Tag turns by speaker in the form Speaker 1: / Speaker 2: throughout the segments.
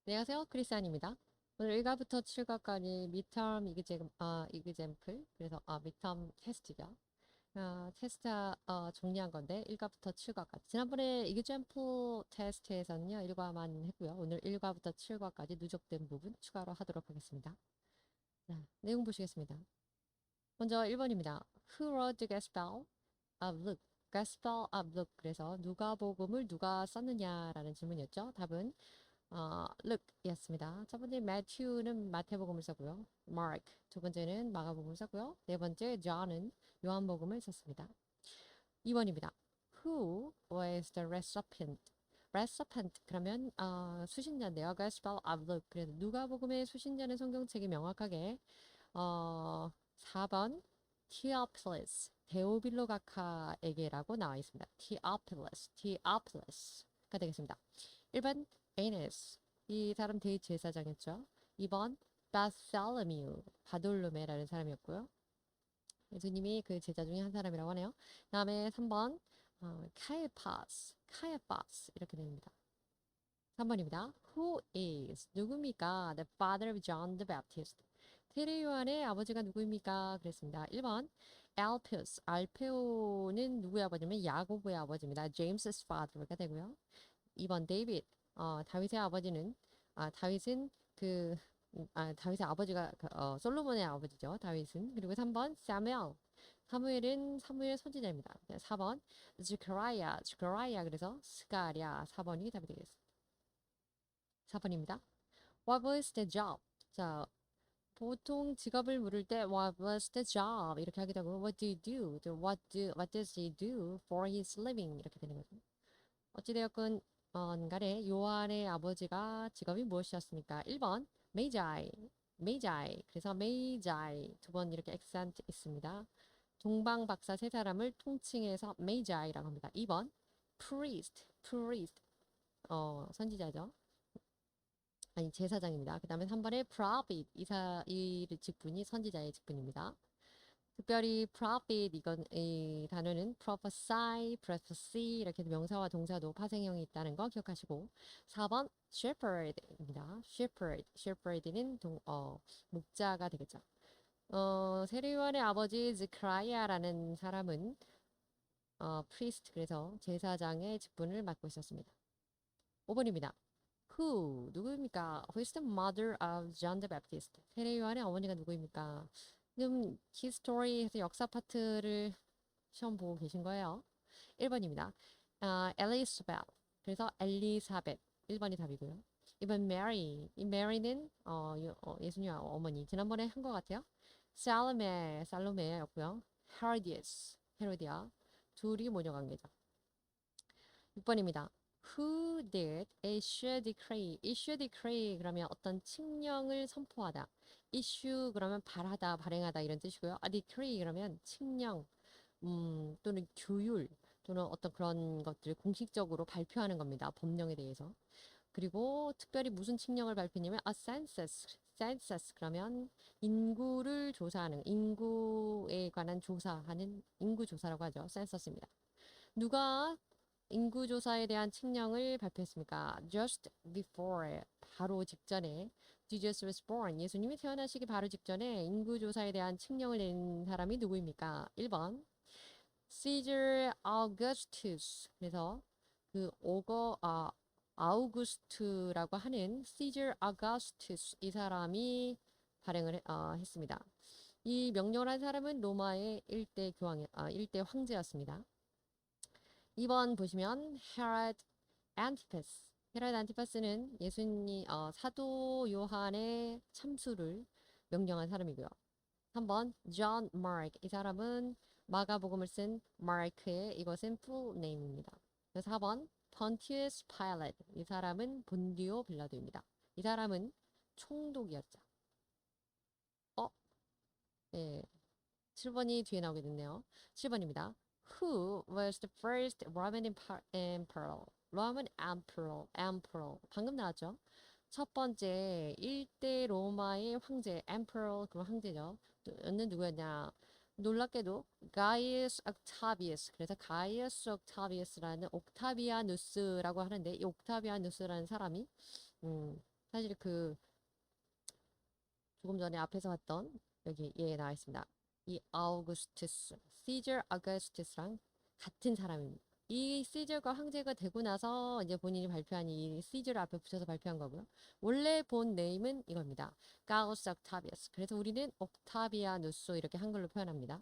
Speaker 1: 안녕하세요. 크리스안입니다. 오늘 1과부터 7과까지 midterm example, 그래서 midterm 테스트죠. 테스트 정리한 건데 1과부터 7과까지. 지난번에 example 테스트에서는요 1과만 했고요. 오늘 1과부터 7과까지 누적된 부분 추가로 하도록 하겠습니다. 자, 내용 보시겠습니다. 먼저 1번입니다. Who wrote the Gospel of Luke? Gospel of Luke. 그래서 누가복음을 누가 썼느냐라는 질문이었죠. 답은 룩이었습니다. 첫 번째 매튜는 마태복음을 썼고요. 마크 두 번째는 마가복음을 썼고요. 네 번째 존은 요한복음을 썼습니다. 2번입니다. Who was the recipient? recipient 그러면 수신자인데요. Gospel of Luke. 그래서 누가복음의 수신자는 성경책이 명확하게 4번 Theophilus 데오빌로 각하에게라고 나와 있습니다. Theophilus가 되겠습니다. 1번 Annas 이 사람 대제사장이었죠. 2번 Bartholomew 바돌로메라는 사람이었고요. 예수님이 그 제자 중에 한 사람이라고 하네요. 다음에 3번 Caiaphas 이렇게 됩니다. 3번입니다. Who is 누굽니까? The father of John the Baptist. 세례 요한의 아버지가 누구입니까? 그랬습니다. 1번 Alphaeus. 알페오는 누구의 아버지냐면 야고보의 아버지입니다. James's father가 되고요. 2번 데이빗. 다윗의 아버지는 다윗은 다윗의 아버지가 솔로몬의 아버지죠. 다윗은. 그리고 3번 사무엘. 사무엘은 사무엘 선지자입니다. 4번 스가랴 그래서 스가랴 4번이 답이 되겠습니다. 4번입니다. What was the job? 자, 보통 직업을 물을 때 What was the job? 이렇게 하기도 하고 What do you do? What does he do for his living? 이렇게 되는 거죠. 어찌되었건 간에 요한의 아버지가 직업이 무엇이었습니까? 1번 메이자이 그래서 메이자이 두 번 이렇게 액센트 있습니다. 동방 박사 세 사람을 통칭해서 메이자이라고 합니다. 2번 priest 선지자죠. 아니 제사장입니다. 그 다음에 3번에 prophet 이 직분이 선지자의 직분입니다. 특별히 prophet 이 단어는 prophecy 이렇게 명사와 동사도 파생형이 있다는 거 기억하시고 4번 shepherd입니다. shepherd는 목자가 되겠죠. 세례요한의 아버지 스크라이아라는 사람은 priest 그래서 제사장의 직분을 맡고 있었습니다. 5번입니다. Who 누구입니까? Who is the mother of John the Baptist? 세례요한의 어머니가 누구입니까? 지금 히스토리에서 역사 파트를 시험 보고 계신 거예요. 1번입니다. 엘리사벳. 그래서 엘리사벳. 1번이 답이고요. 2번 메리. 이 메리는 예수님 어머니. 지난번에 한 것 같아요. 살로메였고요. 헤로디아. 둘이 모녀 관계죠. 6번입니다. Who did issue decree? issue decree 그러면 어떤 칙령을 선포하다. issue 그러면 발하다, 발행하다 이런 뜻이고요. decree 그러면 칙령 또는 규율 또는 어떤 그런 것들을 공식적으로 발표하는 겁니다. 법령에 대해서. 그리고 특별히 무슨 칙령을 발표냐면 census 그러면 인구를 조사하는 인구에 관한 조사하는 인구 조사라고 하죠. census입니다. 누가 인구조사에 대한 칙령을 발표했습니까? Just before, 바로 직전에 Jesus was born, 예수님이 태어나시기 바로 직전에 인구조사에 대한 칙령을 낸 사람이 누구입니까? 1번 Caesar Augustus, 그래서 그 아우구스트라고 하는 Caesar Augustus 이 사람이 발행을 했습니다. 이 명령을 한 사람은 로마의 일대 황제였습니다. 2번 보시면 헤롯 안티파스는 예수님 사도 요한의 참수를 명령한 사람이고요. 3번 존 마크 이 사람은 마가복음을 쓴 마크의 이것은 full name입니다. 4번 펀티우스 파일럿 이 사람은 본디오 빌라도입니다. 이 사람은 총독이었죠. 네. 7번이 뒤에 나오게 됐네요. 7번입니다. Who was the first Roman emperor? Roman emperor. 방금 나왔죠? 첫 번째 1대 로마의 황제 emperor 그럼 황제죠. 는 누구였냐? 놀랍게도 가이우스 옥타비우스. 그래서 가이우스 옥타비우스라는 옥타비아누스라고 하는데 이 옥타비아누스라는 사람이 사실 그 조금 전에 앞에서 봤던 여기 예 나와 있습니다. 이 아우구스투스, 시저 아우구스투스랑 같은 사람입니다. 이 시저가 황제가 되고 나서 이제 본인이 발표한 이 시저를 앞에 붙여서 발표한 거고요. 원래 본 네임은 이겁니다. 가우스 옥타비아스. 그래서 우리는 옥타비아누스 이렇게 한글로 표현합니다.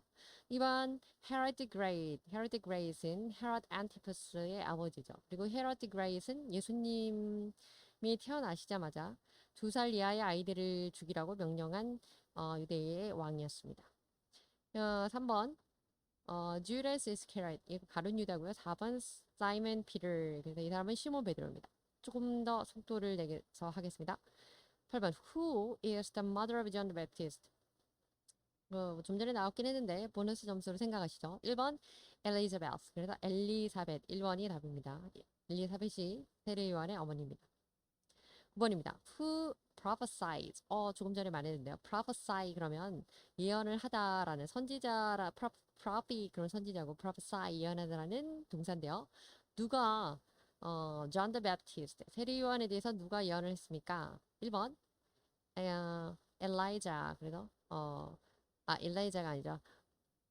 Speaker 1: 2번 헤로드 그레이트. 헤로드 그레이트는 헤로드 안티퍼스의 아버지죠. 그리고 헤로드 그레이트는 예수님이 태어나시자마자 2살 이하의 아이들을 죽이라고 명령한 유대의 왕이었습니다. 3번 주다스 이스케리엇 이거 가룟 유다고요. 4번 사이먼 피터 그래서 이 사람은 시몬 베드로입니다. 조금 더 속도를 내서 하겠습니다. 8번 Who is the mother of John the Baptist? 좀 전에 나왔긴 했는데 보너스 점수로 생각하시죠. 1번 엘리자베스 그래서 엘리사벳 1번이 답입니다. 엘리사벳이 세례 요한의 어머니입니다. 9번입니다. Who prophesies? 조금 전에 말했는데요. prophesy 그러면 예언을 하다라는 선지자라 prophet 그런 선지자고 prophesy 예언하다라는 동사인데요. 누가 John the Baptist 세례 요한에 대해서 누가 예언을 했습니까? 1번 엘라이자 그래서 엘라이자가 아니죠.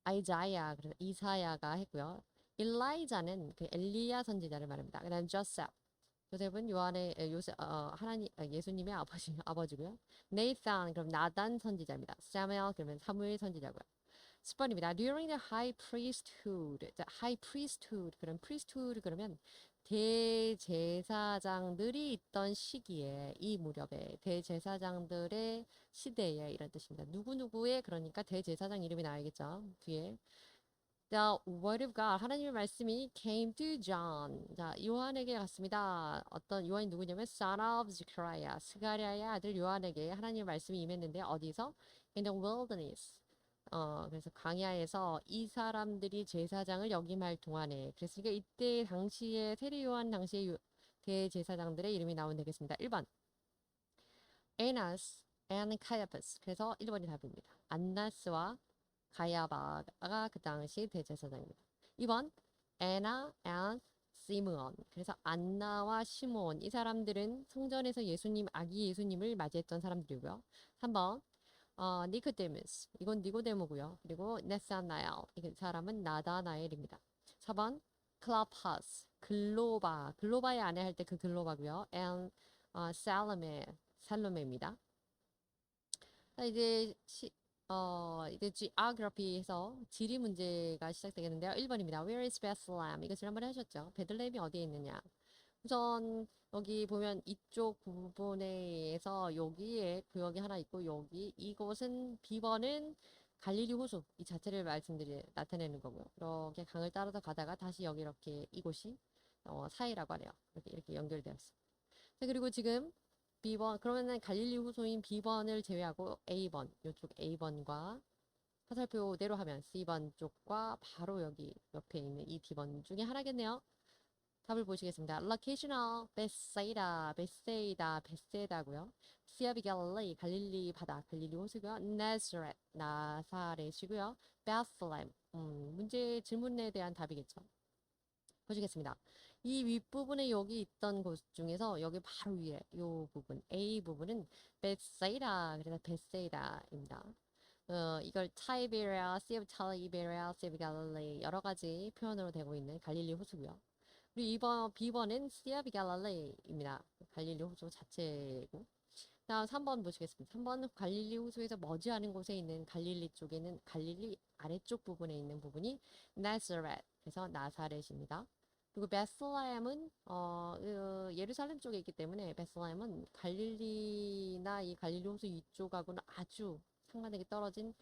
Speaker 1: 아이자야 그래서 이사야가 했고요. 엘라이자는 그 엘리야 선지자를 말합니다. 그다음 조셉 요셉은 요한의 하나님 예수님의 아버지고요. 네이산 그럼 나단 선지자입니다. 사무엘 그러면 사무엘 선지자고요. 10번입니다. During the high priesthood, high priesthood 그럼 priesthood 그러면 대제사장들이 있던 시기에 이 무렵에 대제사장들의 시대에 이런 뜻입니다. 누구누구의 그러니까 대제사장 이름이 나와야겠죠. 뒤에 The word of God, 하나님의 말씀이 came to John. 자, 요한에게 갔습니다. 어떤 요한이 누구냐면 son of Zechariah, 스가랴의 아들 요한에게 하나님의 말씀이 임했는데 어디서? In the wilderness. 그래서 광야에서 이 사람들이 제사장을 역임할 동안에 그랬으니까 이때 당시에 세례 요한 당시의 대제사장들의 이름이 나오면 되겠습니다. 1번 에나스 and 카야파스. 그래서 1번이 답입니다. 안나스와 가야바가 그 당시 대제사장입니다. 2번 에나 and 시므온. 그래서 안나와 시므온 이 사람들은 성전에서 아기 예수님을 맞이했던 사람들이고요. 3번 니코데무스 이건 니고데모고요. 그리고 네사나엘 이 사람은 나다나엘입니다. 4번 클라파스 글로바의 아내 할 때 그 글로바고요. and 살로메입니다. 이제 이제 geography에서 지리 문제가 시작되겠는데요. 1번입니다. Where is Bethlehem? 이거 지난번에 하셨죠. 베들레헴이 어디에 있느냐? 우선 여기 보면 이쪽 부분에서 여기에 구역이 하나 있고 여기 이곳은 B번은 갈릴리 호수 이 자체를 나타내는 거고요. 이렇게 강을 따라서 가다가 다시 여기 이렇게 이곳이 사이라고 하네요. 이렇게 연결되어 있습니다. 자, 그리고 지금 B번 그러면은 갈릴리 후소인 B번을 제외하고 A번 이쪽 A번과 화살표대로 하면 C번 쪽과 바로 여기 옆에 있는 이 D번 중에 하나겠네요. 답을 보시겠습니다. Locational 베세다고요. Sea of Galilee 갈릴리 바다 갈릴리 호수고요. Nazareth 나사렛이고요. Bethlehem 문제 질문에 대한 답이겠죠. 보시겠습니다. 이 윗부분에 여기 있던 곳 중에서 여기 바로 위에 이 부분 A 부분은 베세이다 그래서 베세이다입니다. 이걸 타이베리아, Sea of Tiberia, Sea of Galilee 여러 가지 표현으로 되고 있는 갈릴리 호수고요. 그리고 B번은 Sea of Galilee입니다. 갈릴리 호수 자체고. 다음 3번 보시겠습니다. 3번 갈릴리 호수에서 머지않은 곳에 있는 갈릴리 쪽에는 갈릴리 아래쪽 부분에 있는 부분이 나사렛 그래서 나사렛입니다. 그리고 베슬레헴은 예루살렘 쪽에 있기 때문에 베슬레헴은 갈릴리나 이 갈릴리 호수 이쪽하고는 아주 상관되게 떨어진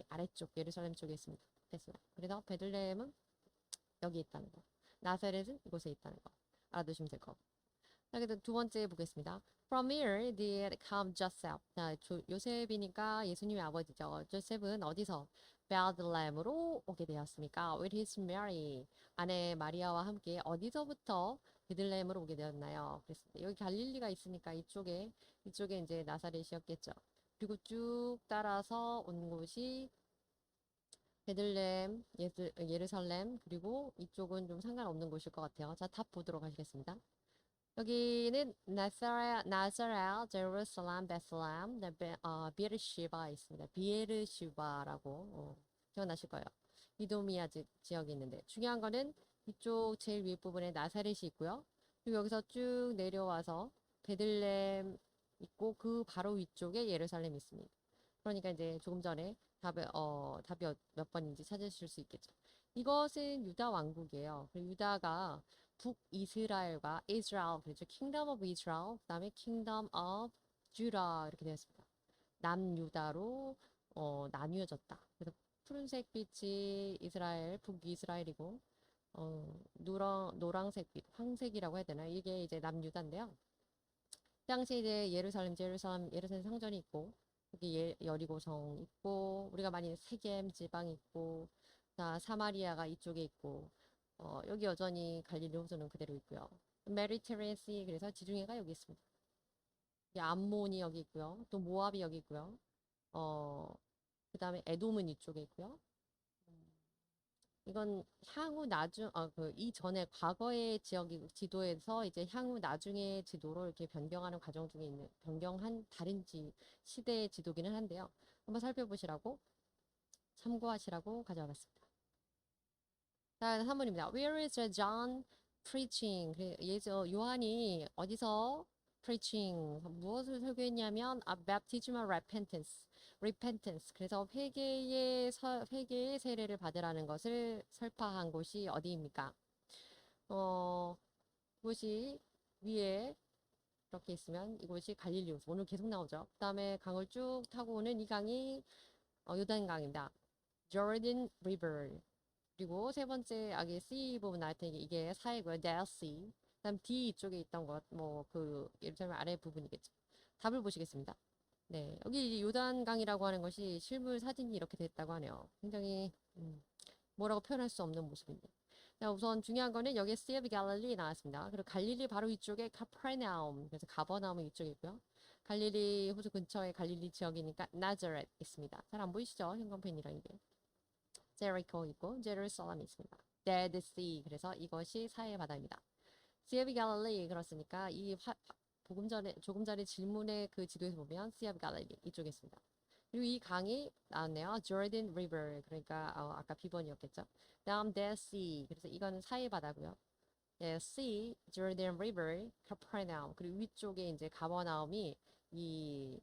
Speaker 1: 아래쪽 예루살렘 쪽에 있습니다. 베슬레헴. 그래서 베들레헴은 여기 있다는 거. 나사렛은 이곳에 있다는 거. 알아두시면 될 거고. 자, 그다음 두 번째 보겠습니다. From here did come Joseph. 자, 요셉이니까 예수님의 아버지죠. 조셉은 어디서? 베들레헴으로 오게 되었습니까? With his Mary. 아내 마리아와 함께 어디서부터 베들레헴으로 오게 되었나요? 그랬습니다. 여기 갈릴리가 있으니까 이쪽에 이제 나사렛이었겠죠. 그리고 쭉 따라서 온 곳이 베들레헴, 예루살렘, 그리고 이쪽은 좀 상관없는 곳일 것 같아요. 자, 답 보도록 하시겠습니다. 여기는 나사렛, 제루살렘, 베슬렘, 비에르시바 있습니다. 비에르시바라고 기억나실 거예요. 이도미아 지역이 있는데 중요한 거는 이쪽 제일 윗부분에 나사렛이 있고요. 그리고 여기서 쭉 내려와서 베들렘 있고 그 바로 위쪽에 예루살렘이 있습니다. 그러니까 이제 조금 전에 답이 몇 번인지 찾으실 수 있겠죠. 이것은 유다 왕국이에요. 그리고 유다가 북이스라엘과 이스라엘, 그렇죠. Kingdom of Israel, 그다음에 Kingdom of Judah 이렇게 되었습니다. 남유다로 나뉘어졌다. 그래서 푸른색 빛이 이스라엘, 북이스라엘이고 노란색 빛, 황색이라고 해야 되나? 이게 이제 남유다인데요. 그 당시에 이제 예루살렘 상전이 있고 여기 여리고성 있고 우리가 많이 세겜 지방 있고 사마리아가 이쪽에 있고 여기 여전히 갈릴리 호수는 그대로 있고요. 메디테레니안 그래서 지중해가 여기 있습니다. 암몬이 여기 있고요. 또 모압이 여기 있고요. 그다음에 에돔은 이쪽에 있고요. 이건 향후 이전에 과거의 지도에서 이제 향후 나중에 지도로 이렇게 변경하는 과정 중에 있는 변경한 다른 시대의 지도기는 한데요. 한번 살펴보시라고 참고하시라고 가져와봤습니다. 자, 3번입니다. Where is John preaching? 요한이 어디서 preaching 무엇을 설교했냐면 baptism of repentance. 그래서 회개의 세례를 받으라는 것을 설파한 곳이 어디입니까? 그곳이 위에 이렇게 있으면 이곳이 갈릴리호수. 오늘 계속 나오죠. 그다음에 강을 쭉 타고 오는 이 강이 요단강입니다. Jordan River. 그리고 세 번째 여기 C 부분 나올 때 이게 사이고요. Dead Sea. 그다음 D 이쪽에 있던 것, 예루살렘 아래 부분이겠죠. 답을 보시겠습니다. 네, 여기 요단강이라고 하는 것이 실물 사진이 이렇게 됐다고 하네요. 굉장히 뭐라고 표현할 수 없는 모습입니다. 자, 우선 중요한 거는 여기에 Sea of Galilee 나왔습니다. 그리고 갈릴리 바로 위쪽에 카퍼나움, 그래서 가버나움은 이쪽에 있고요. 갈릴리 호수 근처에 갈릴리 지역이니까 나자렛 있습니다. 잘 안 보이시죠? 형광펜이랑 이게. 제리코 있고 제루살렘이 있습니다. Dead Sea, 그래서 이것이 사해 바다입니다. Sea of Galilee, 그렇으니까 조금 전에 질문의 그 지도에서 보면 Sea of Galilee 이쪽에 있습니다. 그리고 이 강이 나왔네요. Jordan River, 그러니까 아까 비번이었겠죠. 다음 Dead Sea, 그래서 이거는 사해 바다고요. 네, Sea, Jordan River, Capernaum. 그리고 위쪽에 이제 가버나움이 이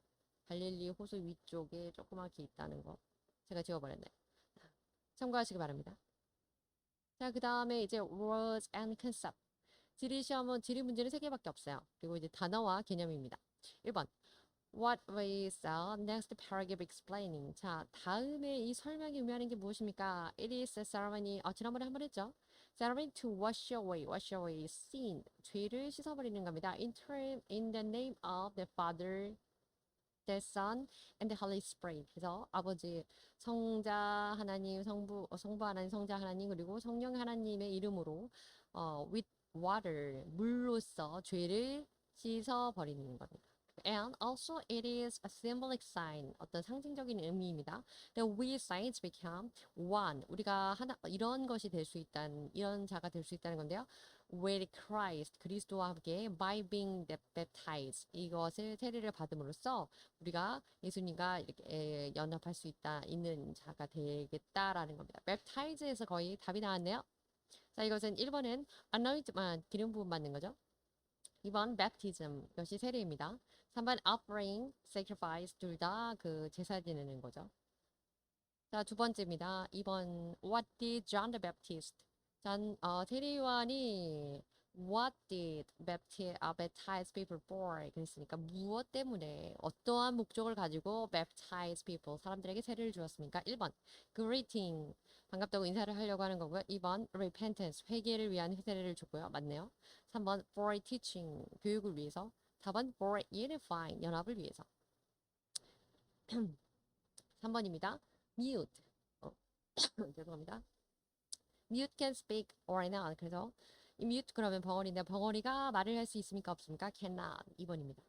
Speaker 1: 갈릴리 호수 위쪽에 조그맣게 있다는 거 제가 지워버렸네. 참고하시기 바랍니다. 자, 그 다음에 이제 words and concept. 지리 문제는 3개밖에 없어요. 그리고 이제 단어와 개념입니다. 1번. What is the next paragraph explaining? 자, 다음에 이 설명이 의미하는 게 무엇입니까? It is a ceremony. 지난번에 한 번 했죠. Ceremony to wash away sin. 죄를 씻어버리는 겁니다. In the name of the Father, the Son, and the Holy Spirit. 그래서 아버지, 성자 하나님, 성부 하나님, 성자 하나님, 그리고 성령 하나님의 이름으로 with water, 물로써 죄를 씻어버리는 겁니다. And also it is a symbolic sign, 어떤 상징적인 의미입니다. That we saints become one. 우리가 이런 것이 될 수 있다는, 이런 자가 될 수 있다는 건데요. With Christ, 그리스도와 함께 by being baptized. 이것을 세례를 받음으로써 우리가 예수님과 이렇게 연합할 수 있는 자가 되겠다라는 겁니다. baptize에서 거의 답이 나왔네요. 자, 이것은 1번은 anoint만 기름 부음 받는 거죠. 2번 baptism, 이것이 세례입니다. 3번 offering, sacrifice, 둘 다 그 제사 지내는 거죠. 자, 두 번째입니다. 2번 what did John the Baptist? 세례 요한이 what did baptize people for? 그랬으니까 무엇 때문에 어떠한 목적을 가지고 baptize people, 사람들에게 세례를 주었습니까? 1번 greeting, 반갑다고 인사를 하려고 하는 거고요. 2번 repentance, 회개를 위한 세례를 줬고요. 맞네요. 3번 for teaching, 교육을 위해서. 4번 for unifying, 연합을 위해서. 3번입니다. mute, 죄송합니다. mute can speak or not. 그래서 이 mute 그러면 벙어리인데 벙어리가 말을 할 수 있습니까? 없습니까? cannot. 2번입니다.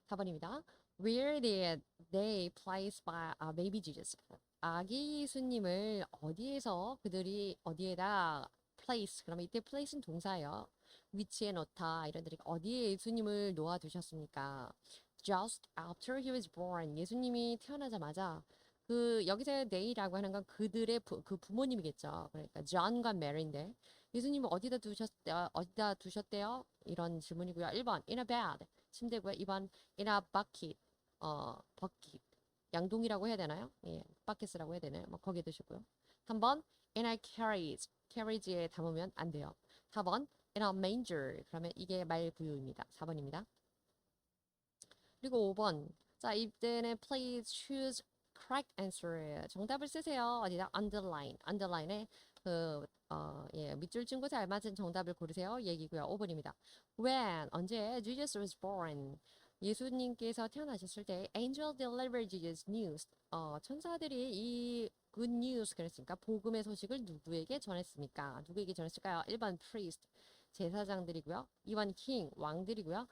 Speaker 1: 4번입니다. Where did they place baby Jesus? 아기 예수님을 그들이 어디에다 place, 그러면 이때 place는 동사예요. 위치에 놓다 이런 데니까 어디에 예수님을 놓아두셨습니까? Just after he was born. 예수님이 태어나자마자 그 여기서 they라고 하는 건 그들의 그 부모님이겠죠. 그러니까 John과 Mary인데 예수님을 어디다 두셨대요? 이런 질문이고요. 1번 in a bed 침대고요. 2번 in a bucket 버킷 양동이라고 해야 되나요? 예, 바켓이라고 해야 되나요? 뭐 거기에 두셨고요. 3번 in a carriage에 담으면 안 돼요. 4번 in a manger 그러면 이게 말부유입니다. 4번입니다. 그리고 5번 자 이때는 please choose correct answer 정답을 쓰세요. 어디다 underline에 예, 밑줄 친 곳에 알맞은 정답을 고르세요. 얘기고요. 5번입니다. When 언제 Jesus was born 예수님께서 태어나셨을 때 angel delivered Jesus news 천사들이 이 good news 그랬으니까 복음의 소식을 누구에게 전했습니까? 누구에게 전했을까요? 1번 priest 제사장들이고요. 2번 king 왕들이고요.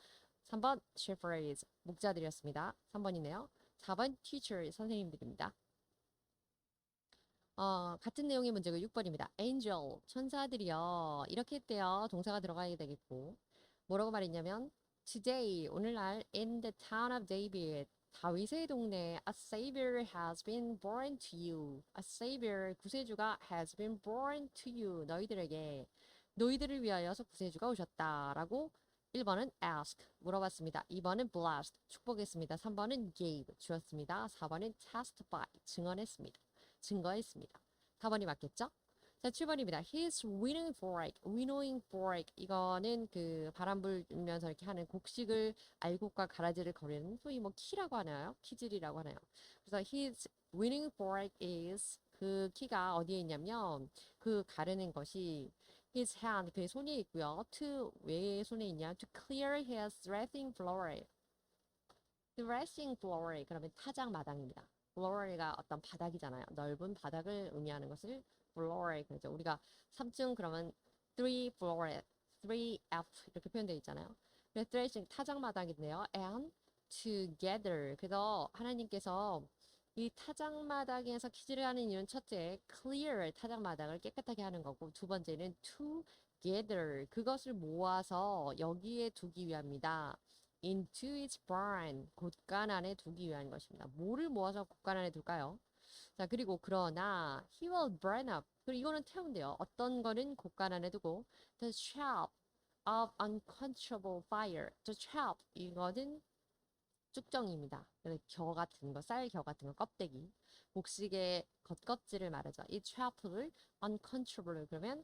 Speaker 1: 3번 shepherds 목자들이었습니다. 3번이네요. 4번 teacher 선생님들입니다. 같은 내용의 문제고 6번입니다. angel 천사들이요. 이렇게 했대요. 동사가 들어가야 되겠고 뭐라고 말했냐면 today 오늘날 in the town of David 다윗의 동네에 a savior has been born to you. a savior 구세주가 has been born to you. 너희들을 위하여서 구세주가 오셨다라고 1번은 ask 물어봤습니다. 2번은 blessed 축복했습니다. 3번은 gave 주었습니다. 4번은 testify 증거했습니다. 4번이 맞겠죠? 자, 7번입니다. He's winnowing fork. 이거는 그 바람 불면서 이렇게 하는 곡식을 알곡과 가라지를 거리는 소위 뭐 키라고 하나요? 키질이라고 하나요? 그래서 his winning fork is 그 키가 어디에 있냐면 그 가르는 것이 his hand 그의 손에 있고요. to 왜 손에 있냐? To clear his threshing floor. threshing floor 그러면 타작 마당입니다. floor가 어떤 바닥이잖아요. 넓은 바닥을 의미하는 것을 floor 그러죠. 우리가 3층 그러면 3 floor, 3F 이렇게 표현되어 있잖아요. 그래서 threshing 타작 마당인데요. and together 그래서 하나님께서 이 타작마당에서 키질을 하는 이유는 첫째, clear 타작마당을 깨끗하게 하는 거고 두 번째는 together 그것을 모아서 여기에 두기 위함이다. into its barn 곳간 안에 두기 위한 것입니다. 뭐를 모아서 곳간 안에 둘까요? 자 그리고 그러나 he will burn up 그리고 이거는 태운대요. 어떤 거는 곳간 안에 두고 the chaff of unquenchable fire the chaff 이거는 쭉정입니다. 겨 같은 거, 쌀 겨 같은 거, 껍데기. 곡식의 겉껍질을 말하죠. 이 chaff를 unquenchable 그러면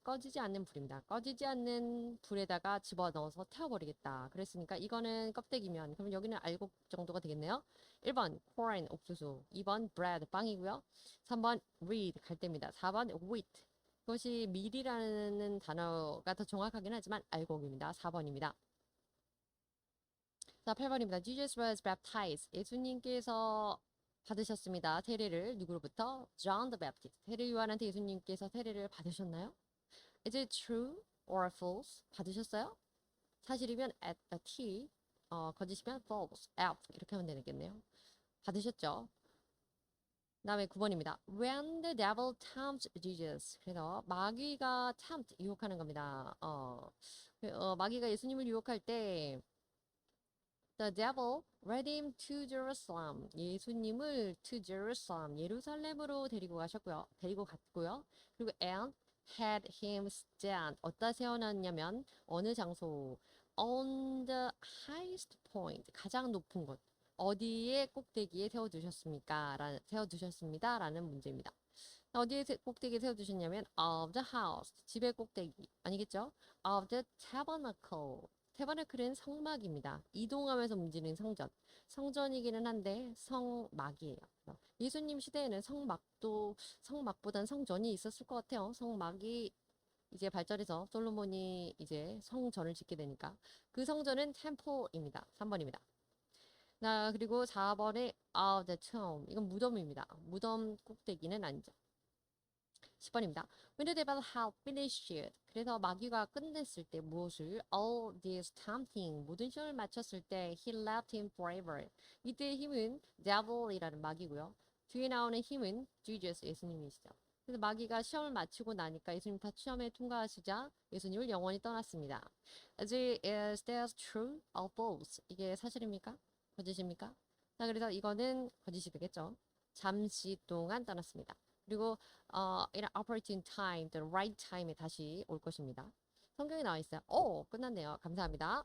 Speaker 1: 꺼지지 않는 불입니다. 꺼지지 않는 불에다가 집어넣어서 태워버리겠다. 그랬으니까 이거는 껍데기면 그럼 여기는 알곡 정도가 되겠네요. 1번 corn 옥수수 2번 bread 빵이고요. 3번 reed 갈대입니다. 4번 wheat 그것이 밀이라는 단어가 더 정확하긴 하지만 알곡입니다. 4번입니다. 자, 8번입니다. Jesus was baptized. 예수님께서 받으셨습니다. 세례를 누구로부터? John the Baptist. 세례 요한한테 예수님께서 세례를 받으셨나요? Is it true or false? 받으셨어요? 사실이면 at the T, 거짓이면 false, F 이렇게 하면 되겠네요. 받으셨죠? 다음에 9번입니다. When the devil tempts Jesus. 그래서 마귀가 tempt, 유혹하는 겁니다. 마귀가 예수님을 유혹할 때 The devil led him to Jerusalem. 예수님을 to Jerusalem, 예루살렘으로 데리고 갔고요. 그리고 and had him stand. 어디다 세워놨냐면 어느 장소 on the highest point, 가장 높은 곳. 어디에 꼭대기에 세워두셨습니다. 라는 문제입니다. 어디에 꼭대기에 세워두셨냐면 of the house, 집의 꼭대기 아니겠죠? of the tabernacle. 테바네클은 성막입니다. 이동하면서 움직이는 성전. 성전이기는 한데 성막이에요. 예수님 시대에는 성막보단 성전이 있었을 것 같아요. 성막이 이제 발전해서 솔로몬이 이제 성전을 짓게 되니까 그 성전은 템플입니다. 3번입니다. 나 그리고 4번에 the tomb 이건 무덤입니다. 무덤 꼭대기는 아니죠. 10번입니다. When the devil had finished. 그래서 마귀가 끝냈을 때 무엇을? All this tempting. 모든 시험을 마쳤을 때 he left him forever. 이때의 힘은 devil이라는 마귀고요. 뒤에 나오는 힘은 Jesus 예수님이시죠. 그래서 마귀가 시험을 마치고 나니까 예수님 다 시험에 통과하시자 예수님을 영원히 떠났습니다. Is that true or false? 이게 사실입니까? 거짓입니까? 자, 그래서 이거는 거짓이 되겠죠. 잠시 동안 떠났습니다. 그리고 in an opportune time, the right time에 다시 올 것입니다. 성경에 나와 있어요. 오, 끝났네요. 감사합니다.